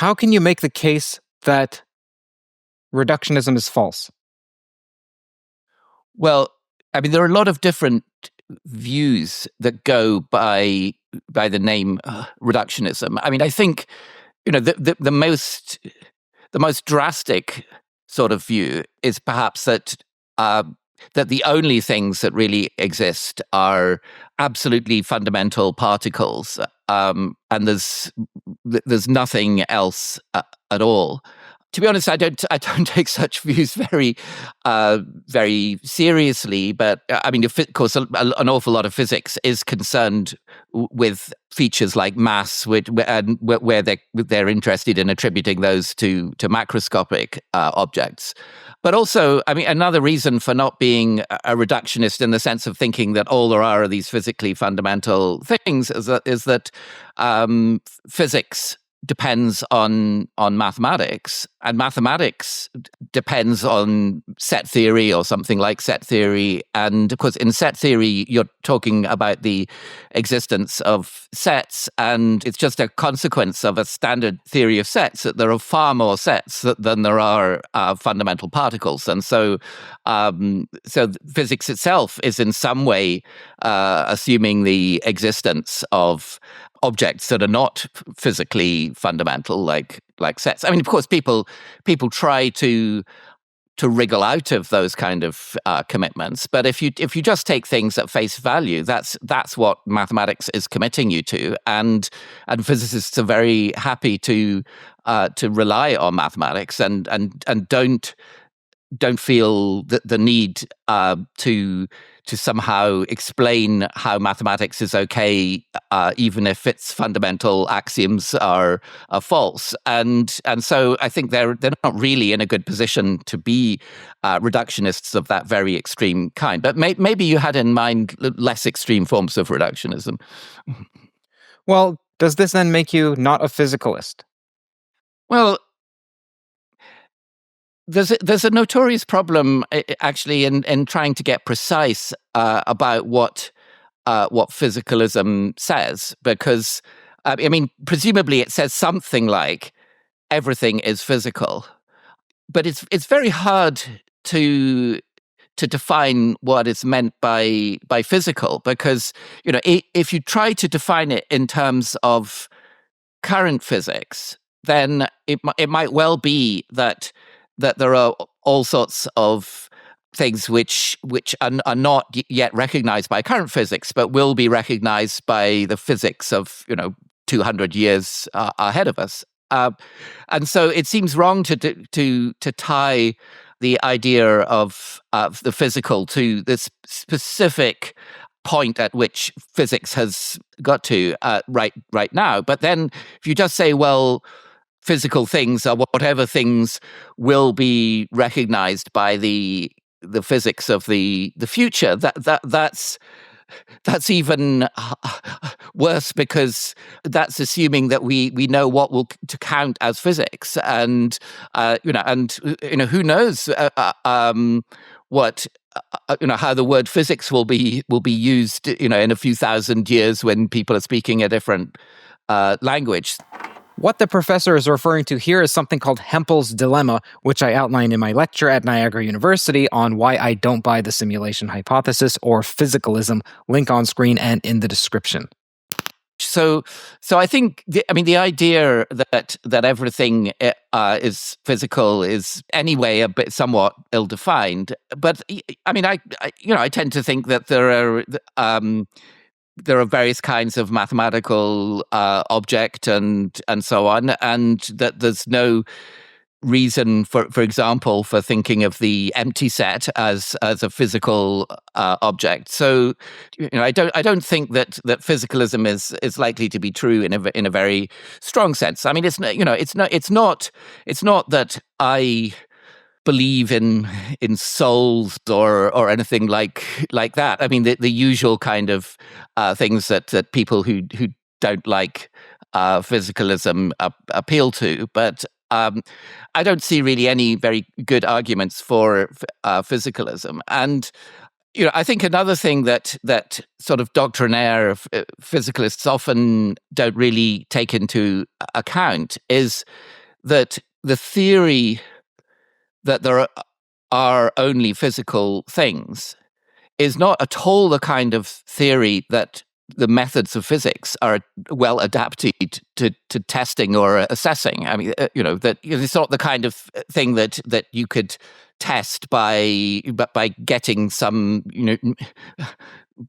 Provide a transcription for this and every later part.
how can you make the case that reductionism is false? Well, I mean, there are a lot of different views that go by the name reductionism. I mean, I think the most drastic sort of view is perhaps that the only things that really exist are absolutely fundamental particles, and there's nothing else at all. To be honest, I don't take such views very seriously. But I mean, of course, an awful lot of physics is concerned with features like mass, where they're interested in attributing those to macroscopic objects. But also, I mean, another reason for not being a reductionist in the sense of thinking that all there are these physically fundamental things is that physics depends on mathematics, and mathematics depends on set theory or something like set theory. And of course, in set theory, you're talking about the existence of sets, and it's just a consequence of a standard theory of sets that there are far more sets than there are fundamental particles. And so physics itself is in some way assuming the existence of objects that are not physically fundamental, like sets. I mean, of course, people try to wriggle out of those kind of commitments. But if you just take things at face value, that's what mathematics is committing you to, and physicists are very happy to rely on mathematics and don't feel the need to somehow explain how mathematics is okay, even if its fundamental axioms are false. And so I think they're not really in a good position to be reductionists of that very extreme kind. But maybe you had in mind less extreme forms of reductionism. Well, does this then make you not a physicalist? Well, there's a notorious problem actually in trying to get precise about what physicalism says, because I mean, presumably it says something like everything is physical, but it's very hard to define what is meant by physical, because if you try to define it in terms of current physics, then it might well be that there are all sorts of things which are not yet recognized by current physics, but will be recognized by the physics of 200 years ahead of us. And so it seems wrong to tie the idea of the physical to this specific point at which physics has got to right now. But then if you just say, well, physical things are whatever things will be recognized by the physics of the future, that's even worse, because that's assuming that we know what will to count as physics, and who knows what how the word physics will be used in a few thousand years when people are speaking a different language. What the professor is referring to here is something called Hempel's dilemma, which I outlined in my lecture at Niagara University on why I don't buy the simulation hypothesis, or physicalism. Link on screen and in the description. So I think the idea that everything is physical is anyway a bit somewhat ill-defined. But I mean, I tend to think that there are various kinds of mathematical object and so on, and that there's no reason, for example, for thinking of the empty set as a physical object. So I don't think that physicalism is likely to be true in a very strong sense. I mean, it's not that I believe in souls or anything like that. I mean, the usual kind of things that people who don't like physicalism appeal to, but I don't see really any very good arguments for physicalism. And I think another thing that sort of doctrinaire physicalists often don't really take into account is that the theory that there are only physical things is not at all the kind of theory that the methods of physics are well adapted to testing or assessing. I mean, that it's not the kind of thing that you could test by getting some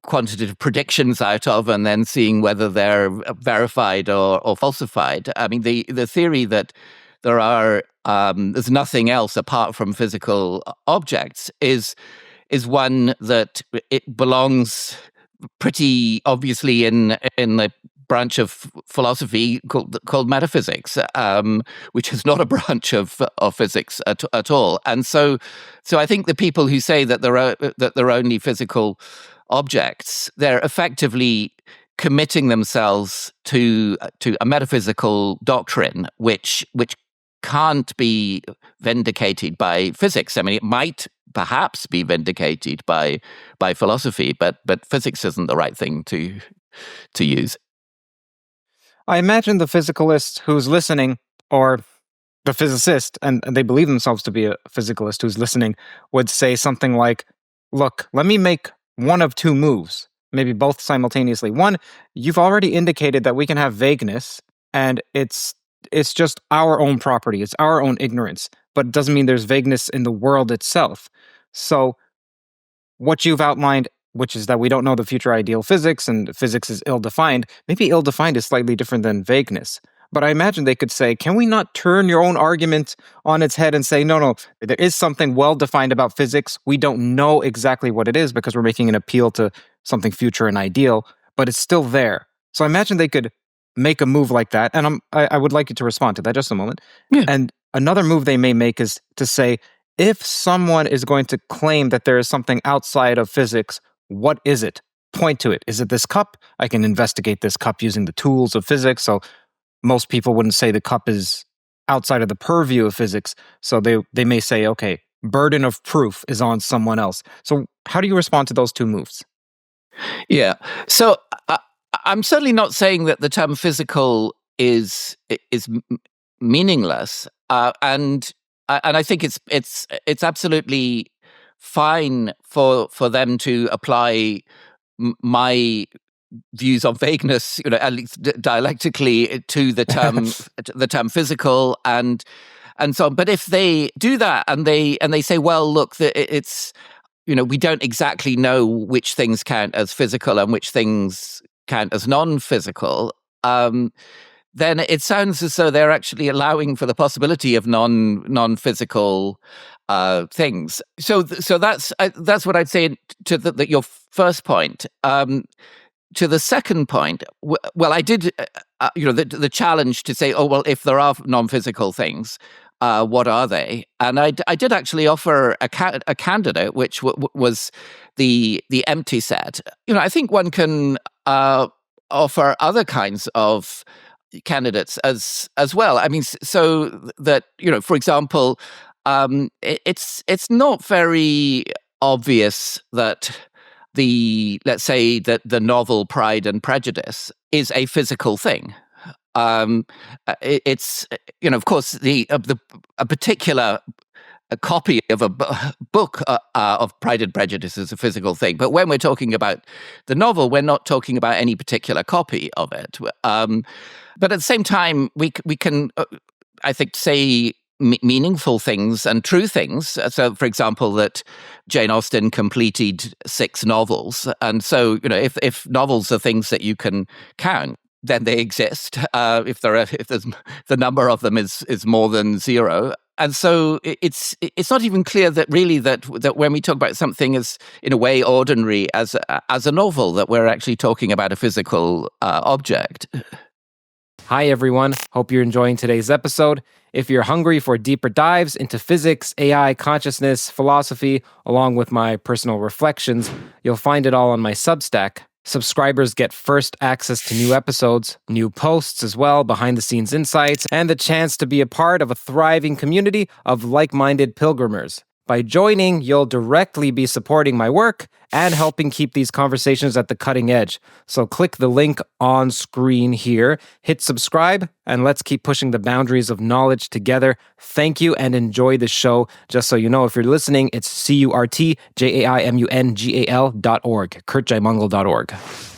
quantitative predictions out of and then seeing whether they're verified or falsified. I mean, the theory that there's nothing else apart from physical objects is one that it belongs pretty obviously in the branch of philosophy called metaphysics, which is not a branch of physics at all. And so I think the people who say that there are only physical objects, they're effectively committing themselves to a metaphysical doctrine which can't be vindicated by physics. I mean, it might perhaps be vindicated by philosophy, but physics isn't the right thing to use. I imagine the physicalist who's listening, or the physicist, and they believe themselves to be a physicalist who's listening, would say something like, look, let me make one of two moves, maybe both simultaneously. One, you've already indicated that we can have vagueness, and it's just our own property. It's our own ignorance, but it doesn't mean there's vagueness in the world itself. So what you've outlined, which is that we don't know the future ideal physics and physics is ill-defined, maybe ill-defined is slightly different than vagueness. But I imagine they could say, can we not turn your own argument on its head and say, no, there is something well-defined about physics. We don't know exactly what it is because we're making an appeal to something future and ideal, but it's still there. So I imagine they could make a move like that. And I would like you to respond to that just a moment. Yeah. And another move they may make is to say, if someone is going to claim that there is something outside of physics, what is it? Point to it. Is it this cup? I can investigate this cup using the tools of physics. So most people wouldn't say the cup is outside of the purview of physics. So they may say, okay, burden of proof is on someone else. So how do you respond to those two moves? Yeah. So I'm certainly not saying that the term physical is meaningless, and I think it's absolutely fine for them to apply my views on vagueness, at least dialectically, to the term physical and so on. But if they do that and they say, well, look, it's we don't exactly know which things count as physical and which things count as non-physical, then it sounds as though they're actually allowing for the possibility of non-physical things. So that's what I'd say to your first point. To the second point, well, I did, the challenge to say, oh, well, if there are non-physical things, what are they? And I did actually offer a candidate, which was the empty set. I think one can offer other kinds of candidates as well. I mean, so that for example, it's not very obvious that let's say that the novel Pride and Prejudice is a physical thing. It's of course a particular copy of a book of Pride and Prejudice is a physical thing, but when we're talking about the novel, we're not talking about any particular copy of it. But at the same time, we can I think say meaningful things and true things. So, for example, that Jane Austen completed 6 novels, and so if novels are things that you can count, then they exist. If there's the number of them is more than 0, and so it's not even clear that really that when we talk about something as in a way ordinary as a novel, that we're actually talking about a physical object. Hi, everyone. Hope you're enjoying today's episode. If you're hungry for deeper dives into physics, AI, consciousness, philosophy, along with my personal reflections, you'll find it all on my Substack. Subscribers get first access to new episodes, new posts as well, behind-the-scenes insights, and the chance to be a part of a thriving community of like-minded pilgrimers. By joining, you'll directly be supporting my work and helping keep these conversations at the cutting edge. So click the link on screen here, hit subscribe, and let's keep pushing the boundaries of knowledge together. Thank you and enjoy the show. Just so you know, if you're listening, it's CurtJaimungal.org, CurtJaimungal.org.